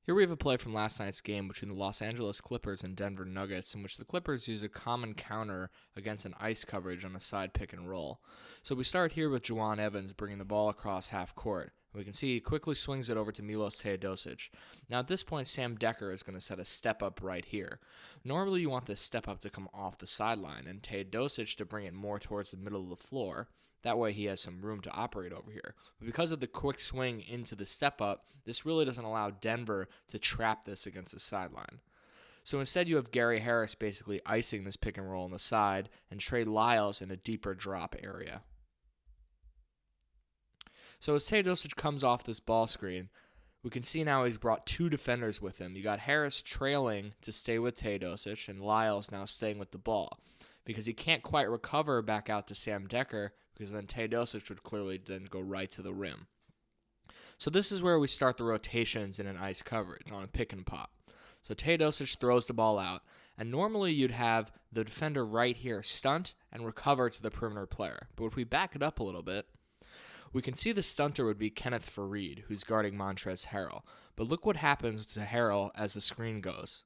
Here we have a play from last night's game between the Los Angeles Clippers and Denver Nuggets, in which the Clippers use a common counter against an ice coverage on a side pick and roll. So we start here with Juwan Evans bringing the ball across half court. We can see he quickly swings it over to Milos Teodosic. Now at this point, Sam Dekker is going to set a step up right here. Normally you want this step up to come off the sideline and Teodosic to bring it more towards the middle of the floor. That way he has some room to operate over here. But because of the quick swing into the step up, this really doesn't allow Denver to trap this against the sideline. So instead you have Gary Harris basically icing this pick and roll on the side and Trey Lyles in a deeper drop area. So as Teodosic comes off this ball screen, we can see now he's brought two defenders with him. You got Harris trailing to stay with Teodosic and Lyles now staying with the ball because he can't quite recover back out to Sam Dekker because then Teodosic would clearly then go right to the rim. So this is where we start the rotations in an ice coverage on a pick and pop. So Teodosic throws the ball out, and normally you'd have the defender right here stunt and recover to the perimeter player. But if we back it up a little bit, we can see the stunter would be Kenneth Faried, who's guarding Montrezl Harrell. But look what happens to Harrell as the screen goes.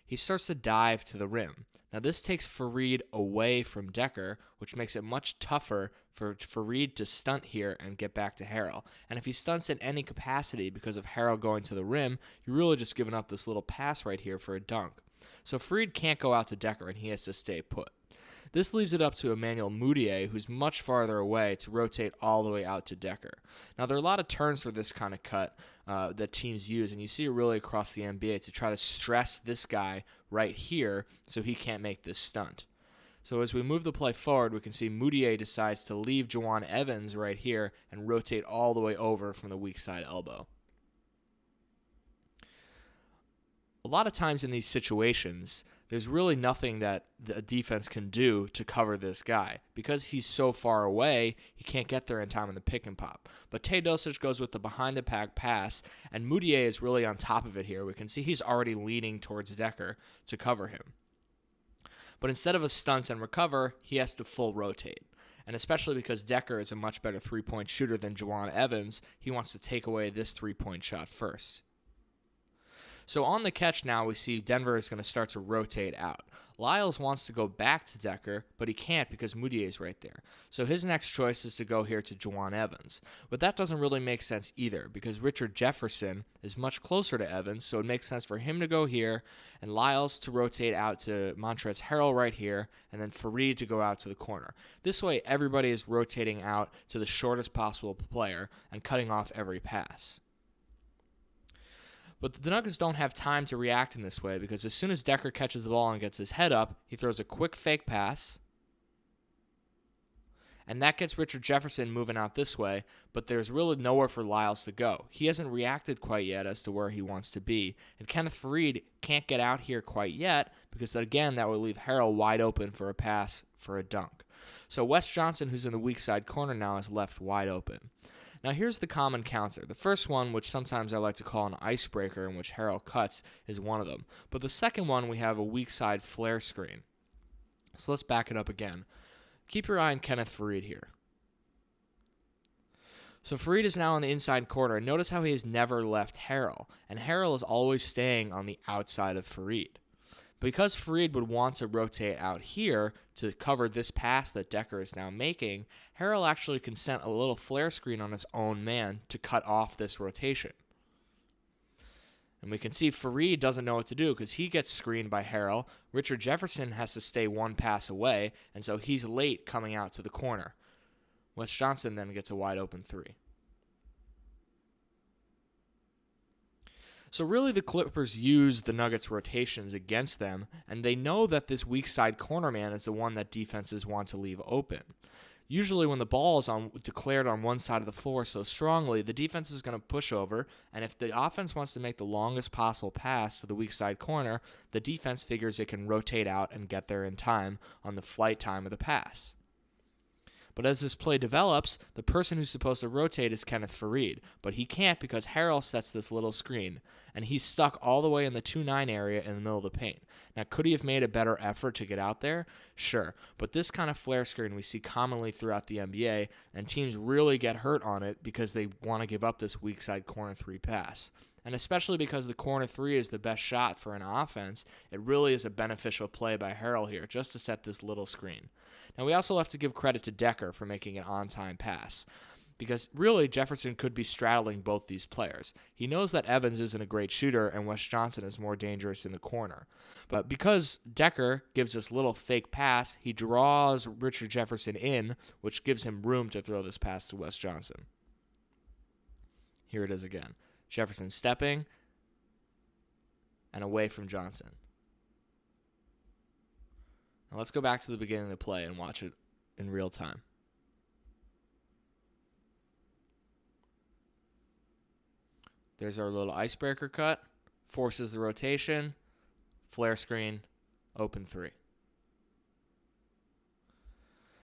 He starts to dive to the rim. Now this takes Faried away from Dekker, which makes it much tougher for Faried to stunt here and get back to Harrell. And if he stunts in any capacity because of Harrell going to the rim, you're really just giving up this little pass right here for a dunk. So Faried can't go out to Dekker and he has to stay put. This leaves it up to Emmanuel Mudiay, who's much farther away, to rotate all the way out to Dekker. Now, there are a lot of turns for this kind of cut that teams use, and you see it really across the NBA to try to stress this guy right here so he can't make this stunt. So as we move the play forward, we can see Mudiay decides to leave Juwan Evans right here and rotate all the way over from the weak side elbow. A lot of times in these situations, there's really nothing that the defense can do to cover this guy. Because he's so far away, he can't get there in time in the pick and pop. But Teodosic goes with the behind-the-pack pass, and Mudiay is really on top of it here. We can see he's already leaning towards Dekker to cover him. But instead of a stunt and recover, he has to full rotate. And especially because Dekker is a much better three-point shooter than Juwan Evans, he wants to take away this three-point shot first. So on the catch now, we see Denver is going to start to rotate out. Lyles wants to go back to Dekker, but he can't because Mudiay is right there. So his next choice is to go here to Juwan Evans. But that doesn't really make sense either because Richard Jefferson is much closer to Evans, so it makes sense for him to go here and Lyles to rotate out to Montrezl Harrell right here and then Faried to go out to the corner. This way, everybody is rotating out to the shortest possible player and cutting off every pass. But the Nuggets don't have time to react in this way because as soon as Dekker catches the ball and gets his head up, he throws a quick fake pass. And that gets Richard Jefferson moving out this way, but there's really nowhere for Lyles to go. He hasn't reacted quite yet as to where he wants to be. And Kenneth Faried can't get out here quite yet because, again, that would leave Harrell wide open for a pass for a dunk. So Wes Johnson, who's in the weak side corner now, is left wide open. Now here's the common counter. The first one, which sometimes I like to call an icebreaker in which Harrell cuts, is one of them. But the second one, we have a weak side flare screen. So let's back it up again. Keep your eye on Kenneth Faried here. So Faried is now on the inside corner. Notice how he has never left Harrell. And Harrell is always staying on the outside of Faried. Because Faried would want to rotate out here to cover this pass that Dekker is now making, Harrell actually can send a little flare screen on his own man to cut off this rotation. And we can see Faried doesn't know what to do because he gets screened by Harrell. Richard Jefferson has to stay one pass away, and so he's late coming out to the corner. Wes Johnson then gets a wide open three. So really the Clippers use the Nuggets' rotations against them, and they know that this weak side corner man is the one that defenses want to leave open. Usually when the ball is declared on one side of the floor so strongly, the defense is going to push over, and if the offense wants to make the longest possible pass to the weak side corner, the defense figures it can rotate out and get there in time on the flight time of the pass. But as this play develops, the person who's supposed to rotate is Kenneth Faried, but he can't because Harrell sets this little screen, and he's stuck all the way in the 2-9 area in the middle of the paint. Now, could he have made a better effort to get out there? Sure, but this kind of flare screen we see commonly throughout the NBA, and teams really get hurt on it because they want to give up this weak side corner 3 pass. And especially because the corner three is the best shot for an offense, it really is a beneficial play by Harrell here just to set this little screen. Now, we also have to give credit to Decker for making an on-time pass, because really Jefferson could be straddling both these players. He knows that Evans isn't a great shooter and Wes Johnson is more dangerous in the corner. But because Decker gives this little fake pass, he draws Richard Jefferson in, which gives him room to throw this pass to Wes Johnson. Here it is again. Jefferson stepping and away from Johnson. Now let's go back to the beginning of the play and watch it in real time. There's our little icebreaker cut, forces the rotation, flare screen, open three.